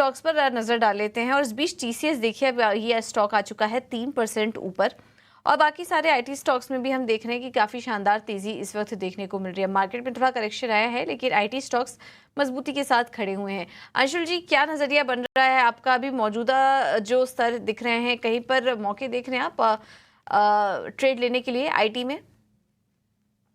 Stocks पर नजर डाल लेते हैं। और इस बीच टीसीएस देखिए अब ये स्टॉक आ चुका है 3% ऊपर, और बाकी सारे आईटी स्टॉक्स में भी हम देख रहे हैं कि काफ़ी शानदार तेज़ी इस वक्त देखने को मिल रही है। मार्केट में थोड़ा करेक्शन आया है, लेकिन आईटी स्टॉक्स मजबूती के साथ खड़े हुए हैं। अंशुल जी, क्या नज़रिया बन रहा है आपका? अभी मौजूदा जो स्तर दिख रहे हैं, कहीं पर मौके देख रहे हैं आप ट्रेड लेने के लिए आईटी में?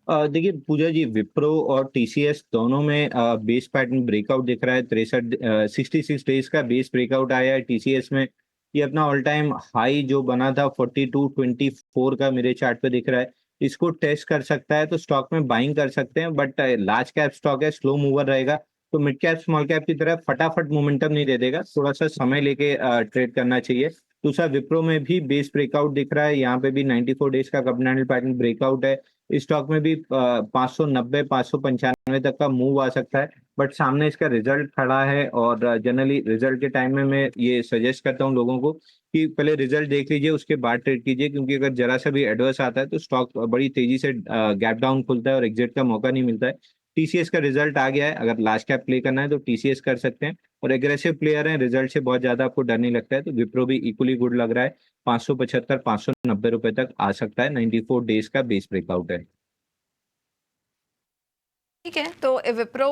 देखिए पूजा जी, विप्रो और टीसीएस दोनों में बेस पैटर्न ब्रेकआउट दिख रहा है। 66 डेज का बेस ब्रेकआउट आया है टीसीएस में। ये अपना ऑल टाइम हाई जो बना था 4224 का मेरे चार्ट पे दिख रहा है, इसको टेस्ट कर सकता है तो स्टॉक में बाइंग कर सकते हैं। बट लार्ज कैप स्टॉक है, स्लो मूवर रहेगा, तो मिड कैप स्मॉल कैप की तरह फटाफट मोमेंटम नहीं दे देगा, थोड़ा सा समय लेके ट्रेड करना चाहिए। दूसरा, विप्रो में भी बेस ब्रेकआउट दिख रहा है, यहाँ पे भी 94 डेज का कप पैटर्न ब्रेकआउट है। इस स्टॉक में भी 590 595 तक का मूव आ सकता है, बट सामने इसका रिजल्ट खड़ा है। और जनरली रिजल्ट के टाइम में मैं ये सजेस्ट करता हूँ लोगों को कि पहले रिजल्ट देख लीजिए, उसके बाद ट्रेड कीजिए, क्योंकि अगर जरा सा भी एडवर्स आता है तो स्टॉक बड़ी तेजी से गैप डाउन खुलता है और एग्जिट का मौका नहीं मिलता है। टीसीएस का रिजल्ट आ गया है, अगर लार्ज कैप प्ले करना है तो टीसीएस कर सकते हैं, और एग्रेसिव प्लेयर हैं, रिजल्ट से बहुत ज्यादा आपको डर नहीं लगता है तो विप्रो भी इक्वली गुड लग रहा है। 575 590 रुपए तक आ सकता है, 94 डेज का बेस ब्रेकआउट है। ठीक है, तो विप्रो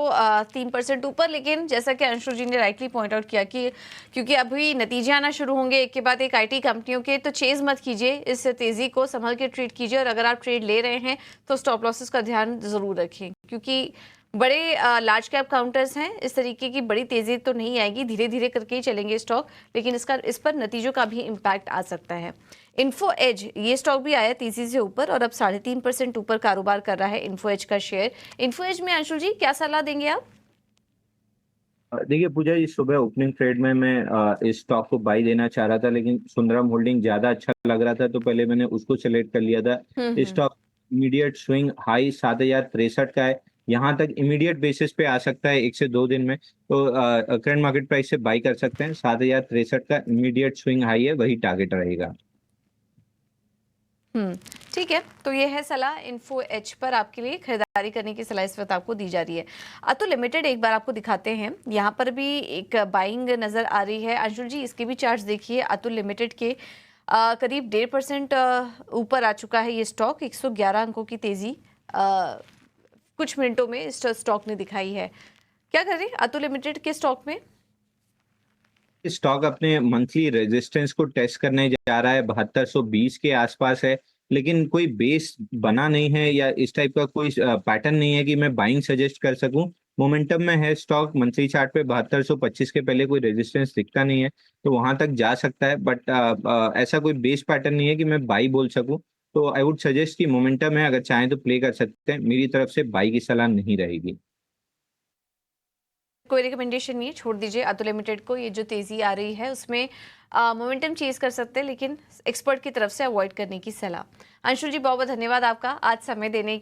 3% ऊपर, लेकिन जैसा कि अंशुल जी ने राइटली पॉइंट आउट किया कि क्योंकि अभी नतीजे आना शुरू होंगे एक के बाद एक आईटी कंपनियों के, तो चेज मत कीजिए, इस तेजी को संभल के ट्रेड कीजिए। और अगर आप ट्रेड ले रहे हैं तो स्टॉप लॉसेस का ध्यान जरूर रखें, क्योंकि बड़े लार्ज कैप काउंटर्स हैं, इस तरीके की बड़ी तेजी तो नहीं आएगी, धीरे धीरे करके ही चलेंगे स्टॉक, लेकिन इस पर नतीजों का भी इम्पैक्ट आ सकता है। इन्फो एज ये स्टॉक भी आया तेजी से ऊपर और अब 3.5% ऊपर कारोबार कर रहा है इन्फो एज का शेयर। इन्फो एज में अंशुल जी क्या सलाह देंगे आप? देखिए पूजा जी, सुबह ओपनिंग ट्रेड में मैं इस स्टॉक को बाई देना चाह रहा था, लेकिन सुंदरम होल्डिंग ज्यादा अच्छा लग रहा था तो पहले मैंने उसको सिलेक्ट कर लिया था। इस हम्म। स्टॉक इमीडिएट स्विंग हाई 7063 का है, यहाँ तक इमीडिएट बेसिस पे आ सकता है 1 से 2 दिन में, तो करंट मार्केट प्राइस से बाई कर सकते हैं। 7063 का इमीडिएट स्विंग हाई है, वही टारगेट रहेगा। हम्म। ठीक है, तो ये है सलाह इन्फो एच पर आपके लिए खरीदारी करने की सलाह इस वक्त आपको दी जा रही है। अतुल लिमिटेड एक बार आपको दिखाते हैं, यहाँ पर भी एक बाइंग नजर आ रही है। अंशुल जी इसके भी चार्ट्स देखिए, अतुल लिमिटेड के करीब 1.5% ऊपर आ चुका है ये स्टॉक। 111 अंकों की तेजी कुछ मिनटों में इस स्टॉक ने दिखाई है। क्या करें अतुल लिमिटेड के स्टॉक में? स्टॉक अपने मंथली रेजिस्टेंस को टेस्ट करने जा रहा है, 7220 के आसपास है, लेकिन कोई बेस बना नहीं है या इस टाइप का कोई पैटर्न नहीं है कि मैं बाइंग सजेस्ट कर सकूं। मोमेंटम में है स्टॉक, मंथली चार्ट पे 7225 के पहले कोई रेजिस्टेंस दिखता नहीं है, तो वहां तक जा सकता है, बट ऐसा कोई बेस पैटर्न नहीं है कि मैं बाई बोल सकूं। तो आई वुड सजेस्ट कि मोमेंटम है, अगर चाहें तो प्ले कर सकते हैं, मेरी तरफ से बाई की सलाह नहीं रहेगी। कोई रिकमेंडेशन नहीं है, छोड़ दीजिए अतुल लिमिटेड को। ये जो तेजी आ रही है उसमें मोमेंटम चेज कर सकते हैं, लेकिन एक्सपर्ट की तरफ से अवॉइड करने की सलाह। अंशुल जी बहुत बहुत धन्यवाद आपका आज समय देने